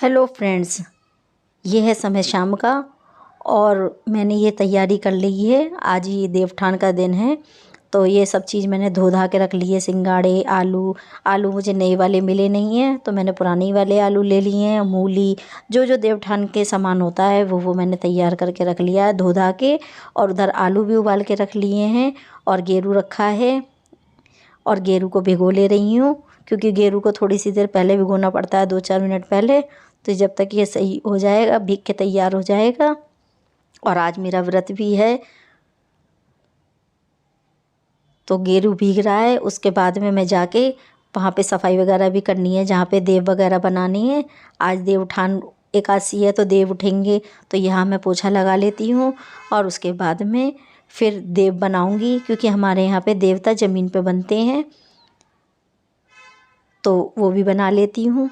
Hello friends, ये है समय शाम का और मैंने ये तैयारी कर ली है। आज ये देवउठान का दिन है तो ये सब चीज़ मैंने धो धा के रख ली है। सिंगाड़े, आलू मुझे नए वाले मिले नहीं हैं तो मैंने पुराने वाले आलू ले लिए हैं। मूली, जो जो देवउठान के सामान होता है वो मैंने तैयार करके रख लिया है धो धा के। और उधर आलू भी उबाल के रख लिए हैं और गेरू रखा है और गेरू को भिगो ले रही हूँ, क्योंकि गेरू को थोड़ी सी देर पहले भिगोना पड़ता है, 2-4 मिनट पहले। तो जब तक ये सही हो जाएगा, भीग के तैयार हो जाएगा। और आज मेरा व्रत भी है तो गेरू भीग रहा है। उसके बाद में मैं जाके वहाँ पे सफाई वगैरह भी करनी है, जहाँ पे देव वगैरह बनानी है। आज देवउठान एकादशी है तो देव उठेंगे, तो यहाँ मैं पोछा लगा लेती हूँ और उसके बाद में फिर देव बनाऊँगी, क्योंकि हमारे यहाँ पे देवता ज़मीन पे बनते हैं तो वो भी बना लेती हूँ।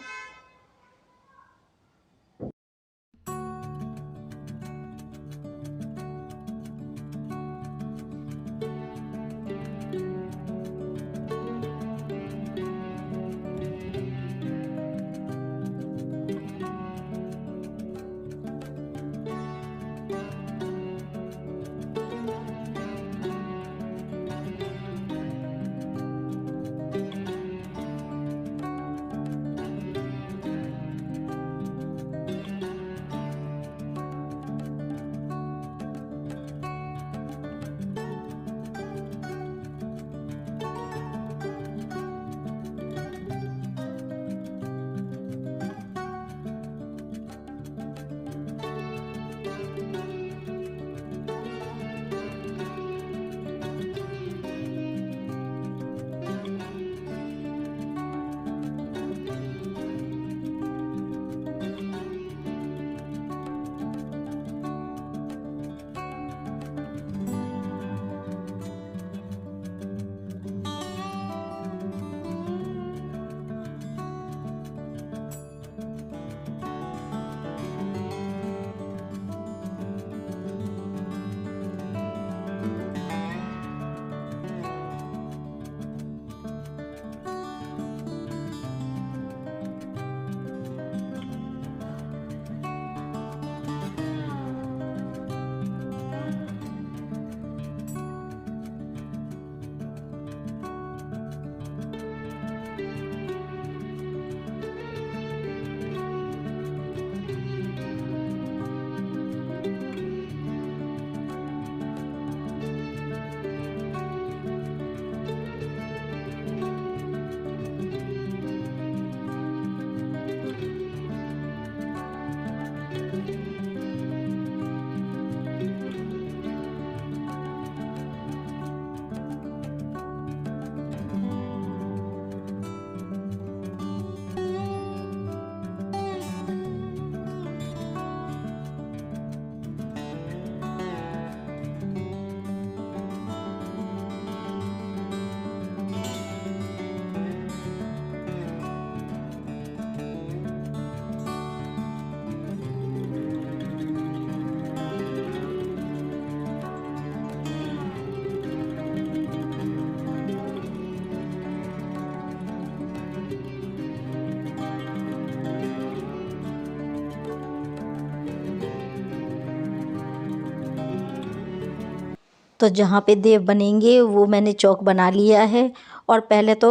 तो जहाँ पे देव बनेंगे वो मैंने चौक बना लिया है। और पहले तो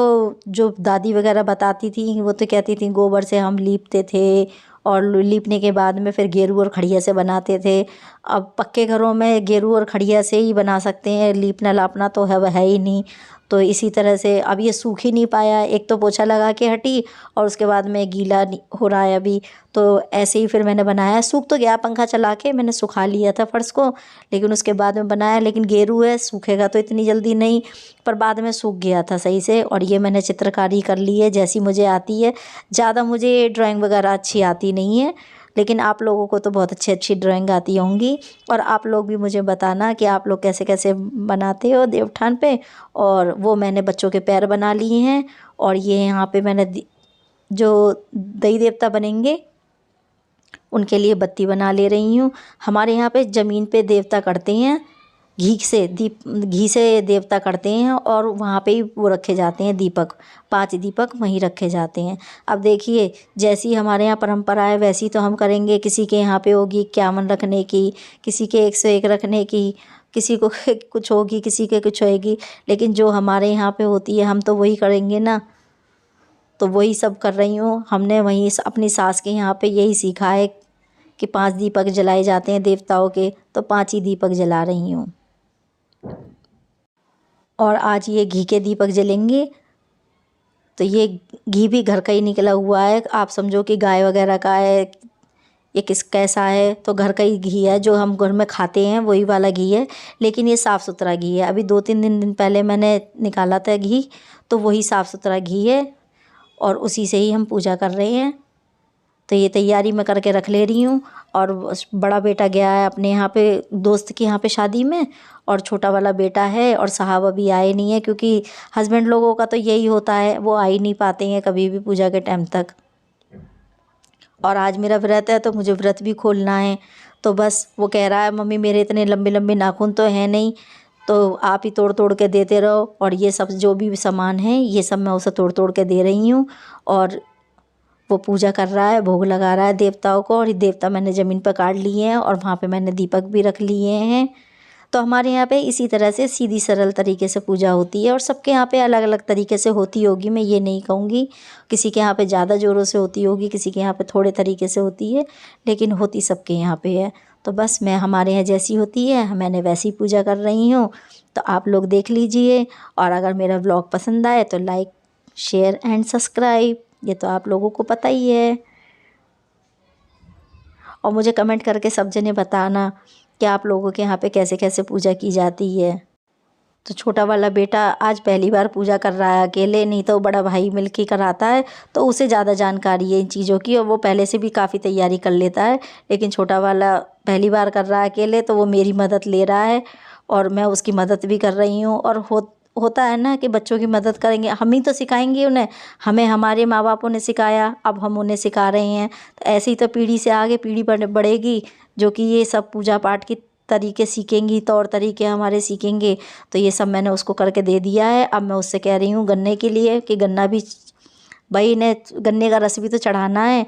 जो दादी वगैरह बताती थी वो तो कहती थी गोबर से हम लीपते थे और लीपने के बाद में फिर गेरू और खड़िया से बनाते थे। अब पक्के घरों में गेरू और खड़िया से ही बना सकते हैं, लीपना लापना तो है ही नहीं। तो इसी तरह से अब ये सूख ही नहीं पाया, एक तो पोछा लगा के हटी और उसके बाद में गीला हो रहा है अभी। तो ऐसे ही फिर मैंने बनाया, सूख तो गया, पंखा चला के मैंने सुखा लिया था फर्श को, लेकिन उसके बाद में बनाया। लेकिन गेरू है, सूखेगा तो इतनी जल्दी नहीं, पर बाद में सूख गया था सही से। और ये मैंने चित्रकारी कर ली है जैसी मुझे आती है। ज़्यादा मुझे ड्राइंग वगैरह अच्छी आती नहीं है, लेकिन आप लोगों को तो बहुत अच्छी ड्राइंग आती होंगी। और आप लोग भी मुझे बताना कि आप लोग कैसे कैसे बनाते हो देवउठान पे। और वो मैंने बच्चों के पैर बना लिए हैं। और ये यहाँ पे मैंने जो दई देवता बनेंगे उनके लिए बत्ती बना ले रही हूँ। हमारे यहाँ पे ज़मीन पे देवता करते हैं घी से देवता करते हैं और वहाँ पे ही वो रखे जाते हैं दीपक, 5 दीपक वहीं रखे जाते हैं। अब देखिए जैसी हमारे यहाँ परंपरा है वैसी तो हम करेंगे। किसी के यहाँ पे होगी 51 रखने की, किसी के 101 रखने की, किसी को कुछ होगी, किसी के कुछ होएगी, लेकिन जो हमारे यहाँ पे होती है हम तो वही करेंगे ना। तो वही सब कर रही हूँ। हमने वहीं अपनी सास के यहाँ पे यही सीखा है कि 5 दीपक जलाए जाते हैं देवताओं के, तो 5 ही दीपक जला रही हूँ। और आज ये घी के दीपक जलेंगे। तो ये घी भी घर का ही निकला हुआ है, आप समझो कि गाय वगैरह का है, ये कैसा है, तो घर का ही घी है, जो हम घर में खाते हैं वही वाला घी है, लेकिन ये साफ़ सुथरा घी है। अभी 2-3 दिन पहले मैंने निकाला था घी, तो वही साफ़ सुथरा घी है और उसी से ही हम पूजा कर रहे हैं। तो ये तैयारी मैं करके रख ले रही हूँ। और बड़ा बेटा गया है अपने यहाँ पे दोस्त के यहाँ पे शादी में, और छोटा वाला बेटा है, और साहब अभी आए नहीं है, क्योंकि हस्बैंड लोगों का तो यही होता है, वो आ ही नहीं पाते हैं कभी भी पूजा के टाइम तक। और आज मेरा व्रत है तो मुझे व्रत भी खोलना है। तो बस वो कह रहा है मम्मी मेरे इतने लंबे लंबे नाखून तो हैं नहीं, तो आप ही तोड़ तोड़ के देते रहो। और ये सब जो भी सामान है ये सब मैं उसे तोड़ तोड़ के दे रही हूँ। और वो पूजा कर रहा है, भोग लगा रहा है देवताओं को। और ये देवता मैंने ज़मीन पर काट लिए हैं और वहाँ पे मैंने दीपक भी रख लिए हैं। तो हमारे यहाँ पे इसी तरह से सीधी सरल तरीके से पूजा होती है, और सबके यहाँ पे अलग अलग तरीके से होती होगी, मैं ये नहीं कहूँगी। किसी के यहाँ पे ज़्यादा ज़ोरों से होती होगी, किसी के यहाँ पे थोड़े तरीके से होती है, लेकिन होती सबके यहाँ पे है। तो बस मैं हमारे यहाँ जैसी होती है मैंने वैसी पूजा कर रही हूँ। तो आप लोग देख लीजिए, और अगर मेरा व्लॉग पसंद आए तो लाइक, शेयर एंड सब्सक्राइब, ये तो आप लोगों को पता ही है। और मुझे कमेंट करके सब जने बताना कि आप लोगों के यहाँ पे कैसे कैसे पूजा की जाती है। तो छोटा वाला बेटा आज पहली बार पूजा कर रहा है अकेले, नहीं तो बड़ा भाई मिलके कराता है, तो उसे ज़्यादा जानकारी है इन चीज़ों की, और वो पहले से भी काफ़ी तैयारी कर लेता है। लेकिन छोटा वाला पहली बार कर रहा है अकेले, तो वो मेरी मदद ले रहा है और मैं उसकी मदद भी कर रही हूँ। और होता है ना कि बच्चों की मदद करेंगे, हम ही तो सिखाएंगे उन्हें, हमें हमारे माँ बापों ने सिखाया, अब हम उन्हें सिखा रहे हैं। तो ऐसे ही तो पीढ़ी से आगे पीढ़ी बढ़ेगी, जो कि ये सब पूजा पाठ की तरीके सीखेंगी, तौर तरीके हमारे सीखेंगे। तो ये सब मैंने उसको करके दे दिया है। अब मैं उससे कह रही हूँ गन्ने के लिए कि गन्ना भी, भाई ने गन्ने का रस भी तो चढ़ाना है।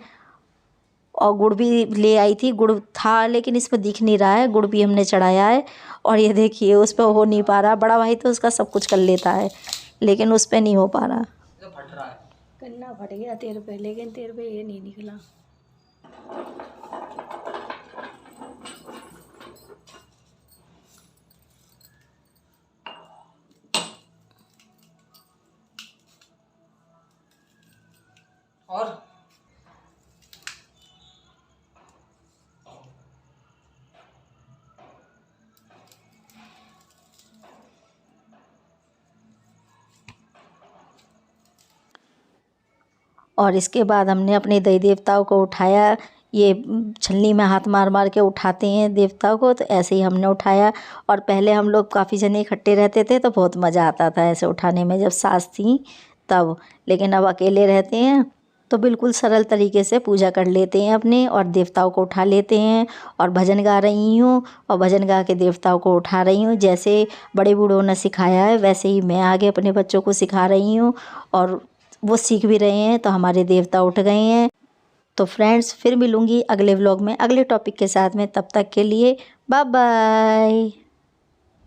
और गुड़ भी ले आई थी, गुड़ था लेकिन इसमें दिख नहीं रहा है, गुड़ भी हमने चढ़ाया है। और ये देखिए उस पर हो नहीं पा रहा, बड़ा भाई तो उसका सब कुछ कर लेता है, लेकिन उस पर नहीं हो पा रहा। गन्ना फट गया तेरे पे, लेकिन तेरे पे ये नहीं निकला। और इसके बाद हमने अपने देवी देवताओं को उठाया। ये छलनी में हाथ मार मार के उठाते हैं देवताओं को, तो ऐसे ही हमने उठाया। और पहले हम लोग काफ़ी जने इकट्ठे रहते थे तो बहुत मज़ा आता था ऐसे उठाने में, जब सास थी तब। लेकिन अब अकेले रहते हैं तो बिल्कुल सरल तरीके से पूजा कर लेते हैं अपने, और देवताओं को उठा लेते हैं। और भजन गा रही हूँ, और भजन गा के देवताओं को उठा रही हूँ। जैसे बड़े बूढ़ों ने सिखाया है वैसे ही मैं आगे अपने बच्चों को सिखा रही हूँ, और वो सीख भी रहे हैं। तो हमारे देवता उठ गए हैं। तो फ्रेंड्स फिर मिलूँगी अगले व्लॉग में अगले टॉपिक के साथ में, तब तक के लिए बाय बाय।